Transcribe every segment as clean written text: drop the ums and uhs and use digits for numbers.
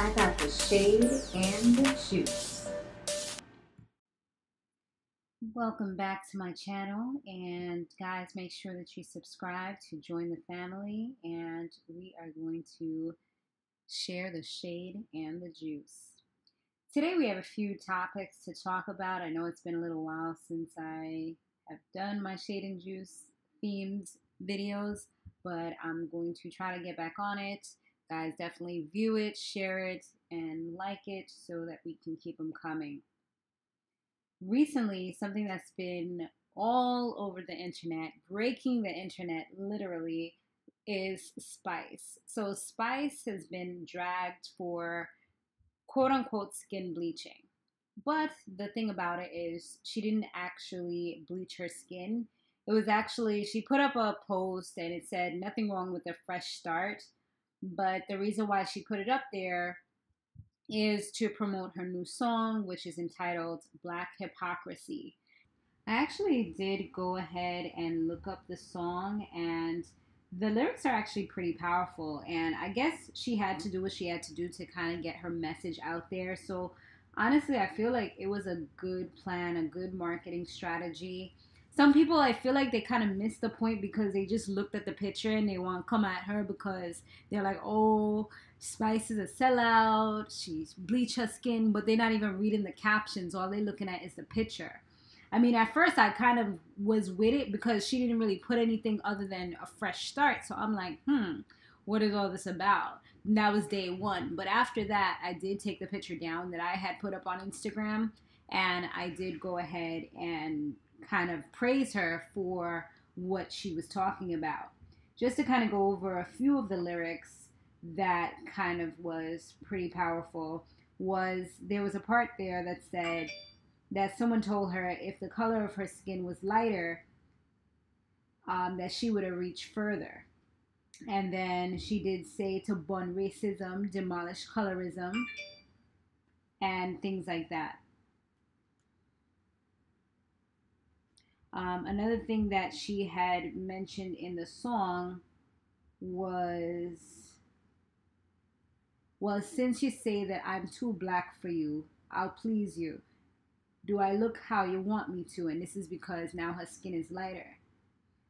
I got the shade and the juice. Welcome back to my channel, and guys, make sure that you subscribe to join the family, and we are going to share the shade and the juice. Today we have a few topics to talk about. I know it's been a little while since I have done my shade and juice themed videos, but I'm going to try to get back on it. Guys, definitely view it, share it, and like it so that we can keep them coming. Recently, something that's been all over the internet, breaking the internet literally, is Spice. So Spice has been dragged for quote unquote skin bleaching. But the thing about it is she didn't actually bleach her skin. It was actually, she put up a post and it said nothing wrong with a fresh start. But the reason why she put it up there is to promote her new song, which is entitled Black Hypocrisy. I actually did go ahead and look up the song, and the lyrics are actually pretty powerful, and I guess she had to do what she had to do to kind of get her message out there. So honestly, I feel like it was a good plan, a good marketing strategy. Some people, I feel like they kind of missed the point because they just looked at the picture and they want to come at her because they're like, oh, Spice is a sellout, she's bleached her skin, but they're not even reading the captions. All they're looking at is the picture. I mean, at first I kind of was with it because she didn't really put anything other than a fresh start. So I'm like, what is all this about? And that was day one. But after that, I did take the picture down that I had put up on Instagram, and I did go ahead and kind of praise her for what she was talking about. Just to kind of go over a few of the lyrics that kind of was pretty powerful, was there was a part there that said that someone told her if the color of her skin was lighter, that she would have reached further. And then she did say to bun racism, demolish colorism, and things like that. Another thing that she had mentioned in the song was, well, since you say that I'm too black for you, I'll please you. Do I look how you want me to? And this is because now her skin is lighter.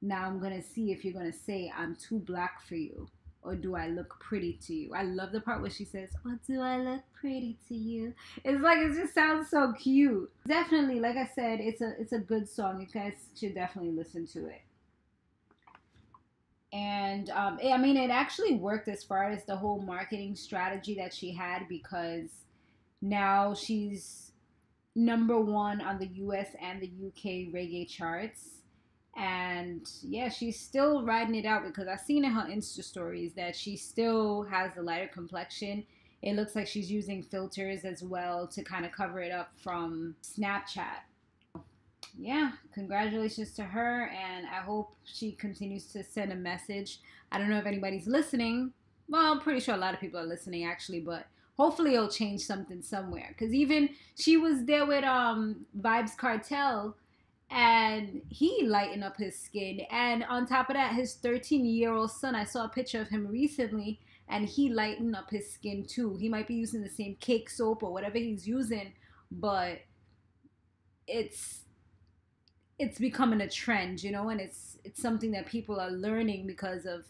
Now I'm going to see if you're going to say I'm too black for you, or do I look pretty to you? I love the part where she says, or do I look pretty to you? It's like, it just sounds so cute. Definitely, like I said, it's a good song. You guys should definitely listen to it. And I mean, it actually worked as far as the whole marketing strategy that she had, because now she's #1 on the US and the UK reggae charts. And yeah, she's still riding it out, because I've seen in her Insta stories that she still has a lighter complexion. It looks like she's using filters as well to kind of cover it up from Snapchat. Yeah, congratulations to her, and I hope she continues to send a message. I don't know if anybody's listening. Well, I'm pretty sure a lot of people are listening actually, but hopefully it'll change something somewhere. Because even she was there with Vybz Kartel, and he lightened up his skin. And on top of that, his 13-year-old son, I saw a picture of him recently, and he lightened up his skin too. He might be using the same cake soap or whatever he's using, but it's becoming a trend, you know, and it's something that people are learning because of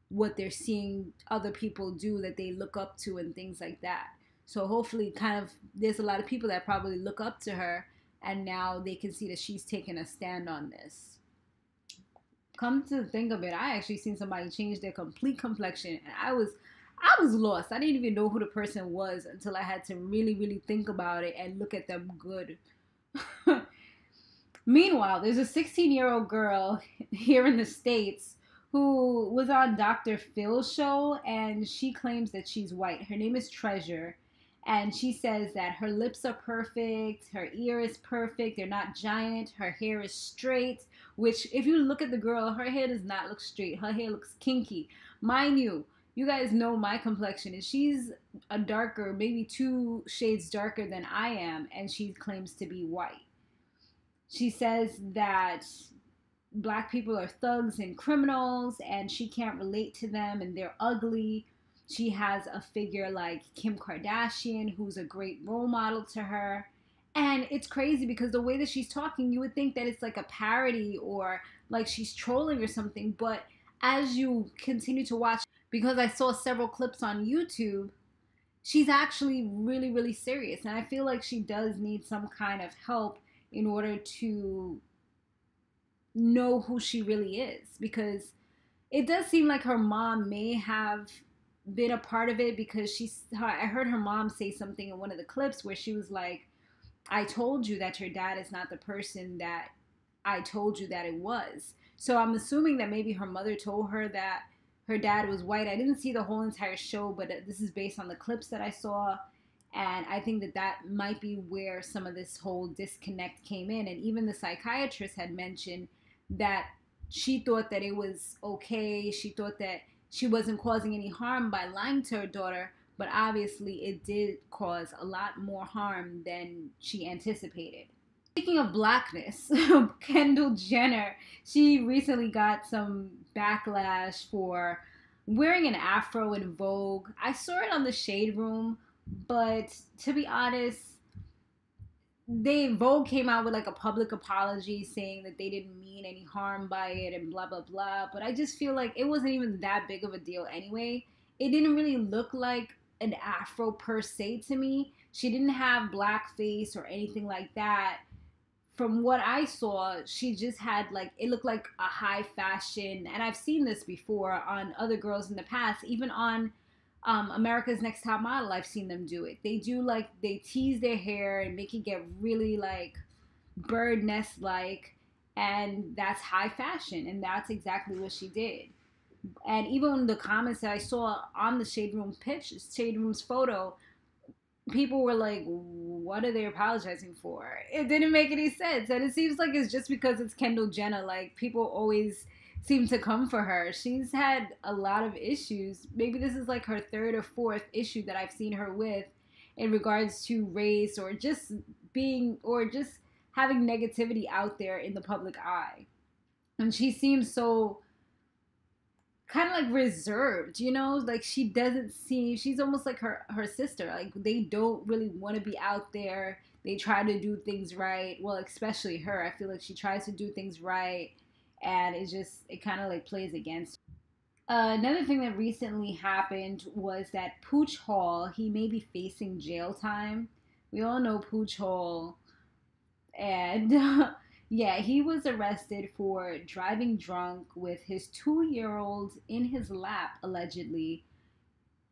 what they're seeing other people do that they look up to and things like that. So hopefully kind of there's a lot of people that probably look up to her, and now they can see that she's taking a stand on this. Come to think of it, I actually seen somebody change their complete complexion, and I was lost. I didn't even know who the person was until I had to really think about it and look at them good. Meanwhile, there's a 16-year-old girl here in the States who was on Dr. Phil's show, and she claims that she's white. Her name is Treasure, and she says that her lips are perfect, her ear is perfect, they're not giant, her hair is straight, which if you look at the girl, her hair does not look straight. Her hair looks kinky. Mind you, you guys know my complexion, and she's a darker, maybe 2 shades darker than I am, and she claims to be white. She says that black people are thugs and criminals, and she can't relate to them, and they're ugly. She has a figure like Kim Kardashian, who's a great role model to her. And it's crazy because the way that she's talking, you would think that it's like a parody or like she's trolling or something. But as you continue to watch, because I saw several clips on YouTube, she's actually really, really serious. And I feel like she does need some kind of help in order to know who she really is. Because it does seem like her mom may have been a part of it, because I heard her mom say something in one of the clips where she was like, I told you that your dad is not the person that I told you that it was. So I'm assuming that maybe her mother told her that her dad was white. I didn't see the whole entire show, but this is based on the clips that I saw. And I think that that might be where some of this whole disconnect came in. And even the psychiatrist had mentioned that she thought that it was okay. She thought that she wasn't causing any harm by lying to her daughter, but obviously it did cause a lot more harm than she anticipated. Speaking of blackness, Kendall Jenner, she recently got some backlash for wearing an afro in Vogue. I saw it on the Shade Room, but to be honest, Vogue came out with like a public apology saying that they didn't mean any harm by it and blah blah blah. But I just feel like it wasn't even that big of a deal anyway. It didn't really look like an afro per se to me. She didn't have blackface or anything like that. From what I saw, she just had like, it looked like a high fashion, and I've seen this before on other girls in the past, even on America's Next Top Model. I've seen them do it. They do like, they tease their hair and make it get really like bird nest like, and that's high fashion, and that's exactly what she did. And even the comments that I saw on the Shade Room's photo, people were like, what are they apologizing for? It didn't make any sense. And it seems like it's just because it's Kendall Jenner. Like, people always seem to come for her. She's had a lot of issues. Maybe this is like her third or fourth issue that I've seen her with in regards to race or just having negativity out there in the public eye. And she seems so kind of like reserved, you know, like she's almost like her sister. Like, they don't really want to be out there. They try to do things right. Well, especially her. I feel like she tries to do things right, and it kind of like plays against her. Another thing that recently happened was that Pooch Hall, he may be facing jail time. We all know Pooch Hall, and yeah, he was arrested for driving drunk with his 2-year-old in his lap, allegedly.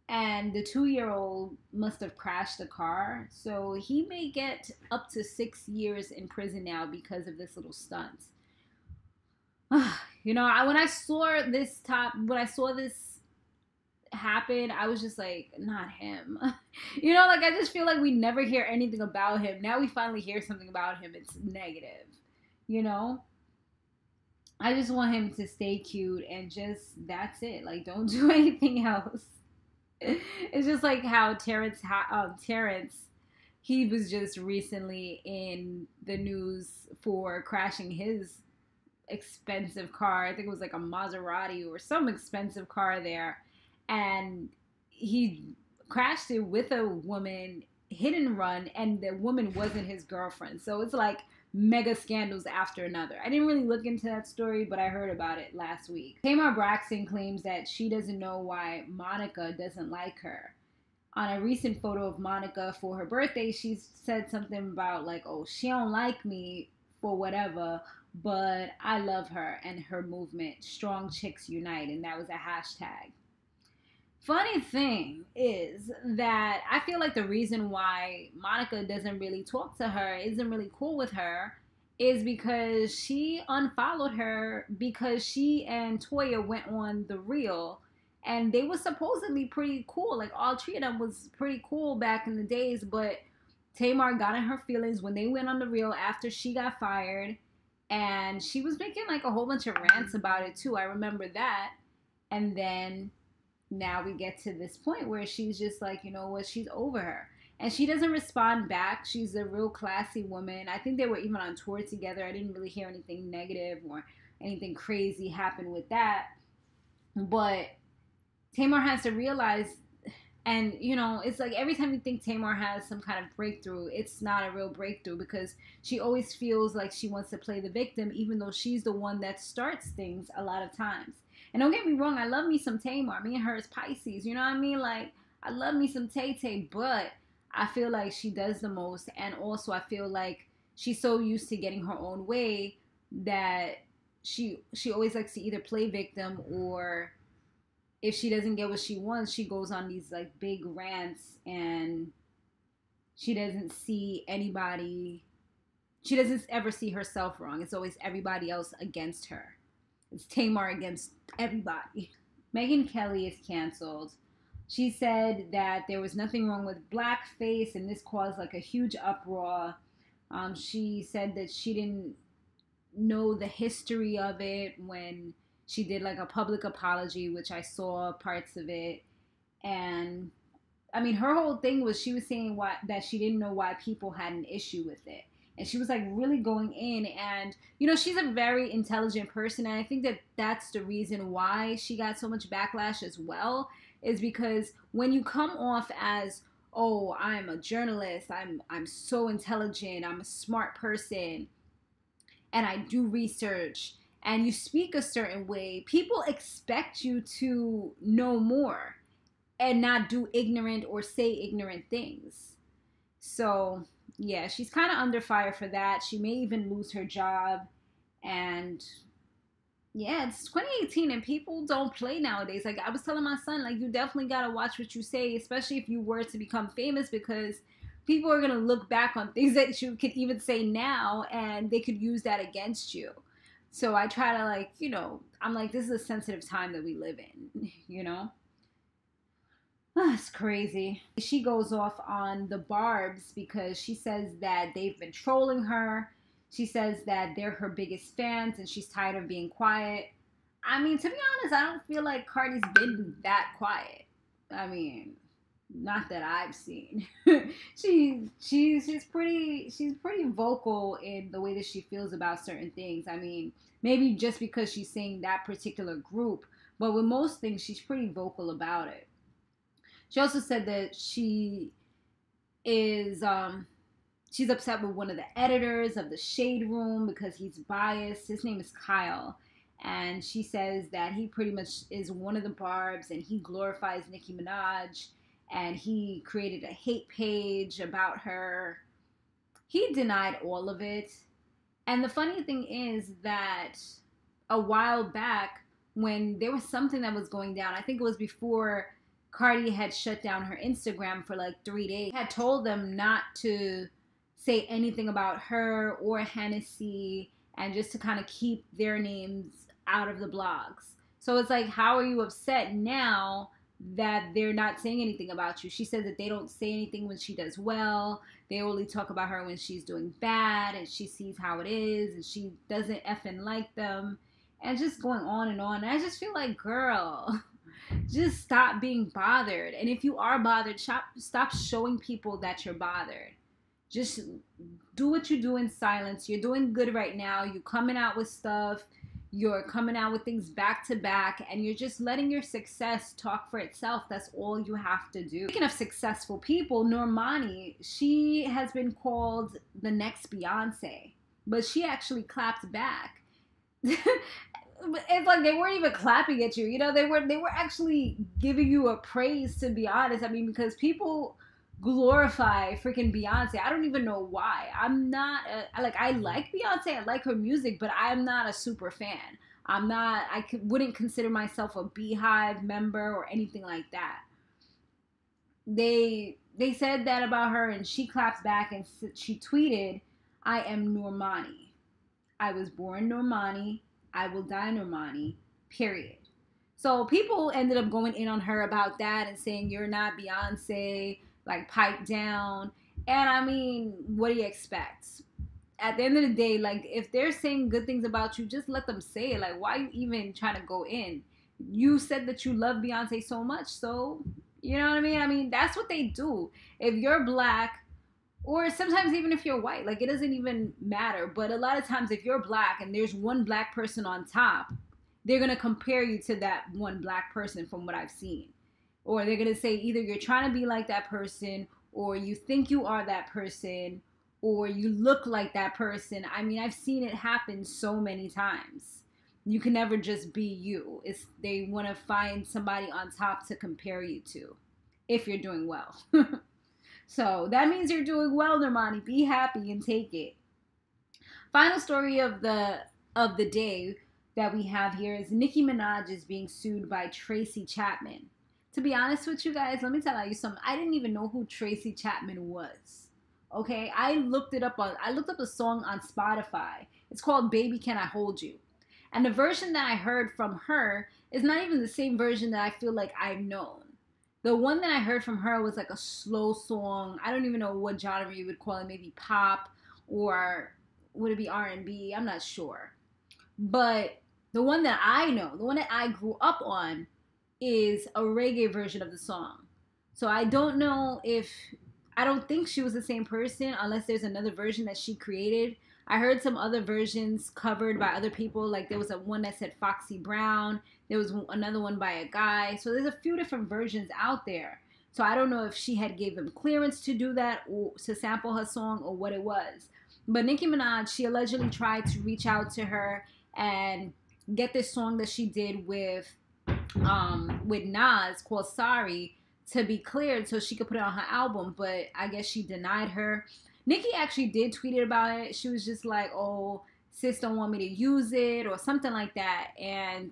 And the 2-year-old must have crashed the car. So he may get up to 6 years in prison now because of this little stunt. You know, when I saw this happen, I was just like, not him. You know, like, I just feel like we never hear anything about him. Now we finally hear something about him. It's negative. You know, I just want him to stay cute and just, that's it. Like, don't do anything else. It's just like how Terrence, he was just recently in the news for crashing his expensive car. I think it was like a Maserati or some expensive car there. And he crashed it with a woman, hit and run, and the woman wasn't his girlfriend. So it's like mega scandals after another. I didn't really look into that story, but I heard about it last week. Tamar Braxton claims that she doesn't know why Monica doesn't like her. On a recent photo of Monica for her birthday, she said something about like, oh, she don't like me for whatever, but I love her and her movement, Strong Chicks Unite, and that was a hashtag. Funny thing is that I feel like the reason why Monica doesn't really talk to her, isn't really cool with her, is because she unfollowed her because she and Toya went on The Real, and they were supposedly pretty cool. Like, all three of them was pretty cool back in the days, but Tamar got in her feelings when they went on The Real after she got fired, and she was making like a whole bunch of rants about it too. I remember that. And then now we get to this point where she's just like, you know what, she's over her. And she doesn't respond back. She's a real classy woman. I think they were even on tour together. I didn't really hear anything negative or anything crazy happen with that. But Tamar has to realize And, you know, it's like every time you think Tamar has some kind of breakthrough, it's not a real breakthrough because she always feels like she wants to play the victim, even though she's the one that starts things a lot of times. And don't get me wrong, I love me some Tamar. Me and her is Pisces, you know what I mean? Like, I love me some Tay-Tay, but I feel like she does the most. And also, I feel like she's so used to getting her own way that she always likes to either play victim, or if she doesn't get what she wants, she goes on these like big rants, and she doesn't see anybody. She doesn't ever see herself wrong. It's always everybody else against her. It's Tamar against everybody. Megyn Kelly is canceled. She said that there was nothing wrong with blackface, and this caused like a huge uproar. She said that she didn't know the history of it when she did like a public apology, which I saw parts of it. And I mean, her whole thing was she was saying that she didn't know why people had an issue with it. And she was like really going in, and you know, she's a very intelligent person, and I think that that's the reason why she got so much backlash as well, is because when you come off as, oh, I'm a journalist, I'm so intelligent, I'm a smart person, and I do research, and you speak a certain way, people expect you to know more and not do ignorant or say ignorant things. So yeah, she's kind of under fire for that. She may even lose her job. And yeah, it's 2018 and people don't play nowadays. Like I was telling my son, like, you definitely got to watch what you say, especially if you were to become famous, because people are going to look back on things that you could even say now and they could use that against you. So I try to, like, you know, I'm like, this is a sensitive time that we live in, you know? It's crazy. She goes off on the Barbs because she says that they've been trolling her. She says that they're her biggest fans and she's tired of being quiet. I mean, to be honest, I don't feel like Cardi's been that quiet. I mean, not that I've seen. she's pretty vocal in the way that she feels about certain things. I mean, maybe just because she's saying that particular group, but with most things, she's pretty vocal about it. She also said that she is she's upset with one of the editors of the Shade Room because he's biased. His name is Kyle. And she says that he pretty much is one of the Barbs and he glorifies Nicki Minaj and he created a hate page about her. He denied all of it. And the funny thing is that a while back when there was something that was going down, I think it was before Cardi had shut down her Instagram for like 3 days, had told them not to say anything about her or Hennessy and just to kind of keep their names out of the blogs. So it's like, how are you upset now that they're not saying anything about you? She said that they don't say anything when she does well. They only talk about her when she's doing bad and she sees how it is and she doesn't effing like them. And just going on and on. And I just feel like, girl, just stop being bothered. And if you are bothered, stop showing people that you're bothered. Just do what you do in silence. You're doing good right now. You're coming out with stuff. You're coming out with things back to back. And you're just letting your success talk for itself. That's all you have to do. Speaking of successful people, Normani, she has been called the next Beyonce. But she actually clapped back. It's like they weren't even clapping at you, you know. They were actually giving you a praise, to be honest. I mean, because people glorify freaking Beyonce. I don't even know why. I'm not I like Beyonce, I like her music, but I'm not a super fan. Wouldn't consider myself a Beehive member or anything like that. They said that about her, and she claps back and she tweeted, "I am Normani. I was born Normani. I will die Normani, period." So people ended up going in on her about that and saying, you're not Beyonce, like, pipe down. And I mean, what do you expect? At the end of the day, like, if they're saying good things about you, just let them say it. Like, why are you even trying to go in? You said that you love Beyonce so much, so, you know what I mean? I mean, that's what they do. If you're black, or sometimes even if you're white, like, it doesn't even matter. But a lot of times if you're black and there's one black person on top, they're going to compare you to that one black person from what I've seen. Or they're going to say either you're trying to be like that person, or you think you are that person, or you look like that person. I mean, I've seen it happen so many times. You can never just be you. They want to find somebody on top to compare you to if you're doing well. So that means you're doing well, Normani. Be happy and take it. Final story of the day that we have here is Nicki Minaj is being sued by Tracy Chapman. To be honest with you guys, let me tell you something. I didn't even know who Tracy Chapman was. Okay, I looked up a song on Spotify. It's called Baby Can I Hold You. And the version that I heard from her is not even the same version that I feel like I've known. The one that I heard from her was like a slow song. I don't even know what genre you would call it. Maybe pop, or would it be R&B? I'm not sure. But the one that I know, the one that I grew up on, is a reggae version of the song. So I don't think she was the same person unless there's another version that she created. I heard some other versions covered by other people. Like there was one that said Foxy Brown. There was another one by a guy. So there's a few different versions out there. So I don't know if she had gave them clearance to do that or to sample her song or what it was. But Nicki Minaj, she allegedly tried to reach out to her and get this song that she did with Nas called Sorry to be cleared so she could put it on her album, but I guess she denied her. Nicki actually did tweet about it. She was just like, oh, sis don't want me to use it or something like that. And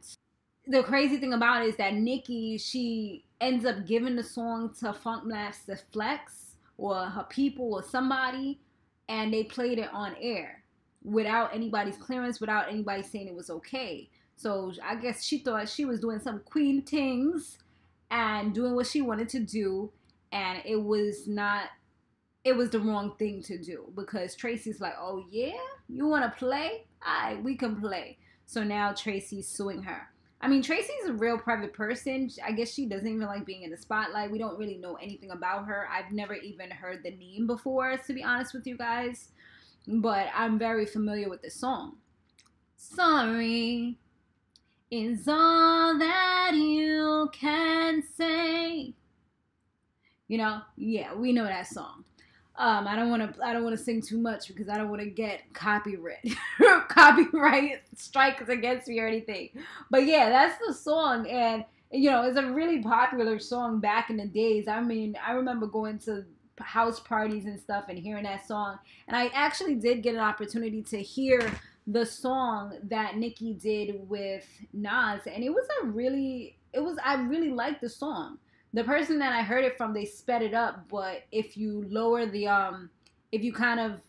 the crazy thing about it is that Nicki, she ends up giving the song to Funk Master Flex or her people or somebody, and they played it on air without anybody's clearance, without anybody saying it was okay. So I guess she thought she was doing some queen things and doing what she wanted to do, and it was the wrong thing to do, because Tracy's like, oh yeah, you want to play? Alright, we can play. So now Tracy's suing her. I mean, Tracy's a real private person. I guess she doesn't even like being in the spotlight. We don't really know anything about her. I've never even heard the name before, to be honest with you guys. But I'm very familiar with this song. Sorry is all that you can say. You know, yeah, we know that song. I don't want to sing too much because I don't want to get copyright strikes against me or anything. But yeah, that's the song, and you know, it's a really popular song back in the days. I mean, I remember going to house parties and stuff and hearing that song, and I actually did get an opportunity to hear the song that Nicki did with Nas, and I really liked the song. The person that I heard it from, they sped it up, but if you lower the, if you kind of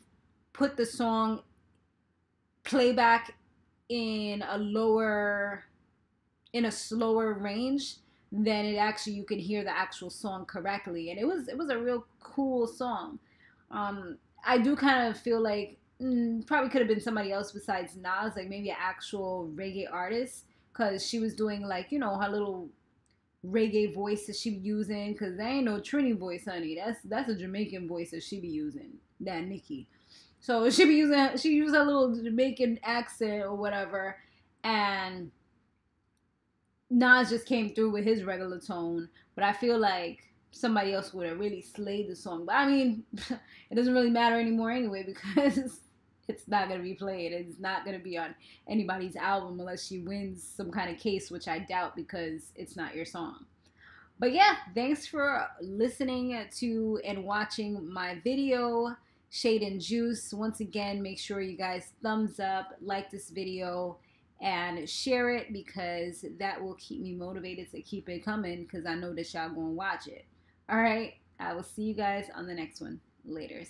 put the song playback in a slower range, then you could hear the actual song correctly. And it was a real cool song. I do kind of feel like probably could have been somebody else besides Nas, like maybe an actual reggae artist, because she was doing like, you know, her little reggae voice that she be using, because that ain't no Trini voice, honey. That's a Jamaican voice that she be using, that Nicki. So she used a little Jamaican accent or whatever, and Nas just came through with his regular tone. But I feel like somebody else would have really slayed the song. But I mean, it doesn't really matter anymore anyway, because it's not going to be played. It's not going to be on anybody's album unless she wins some kind of case, which I doubt, because it's not your song. But yeah, thanks for listening to and watching my video, Shade and Juice. Once again, make sure you guys thumbs up, like this video, and share it, because that will keep me motivated to keep it coming, because I know that y'all going to watch it. All right, I will see you guys on the next one. Laters.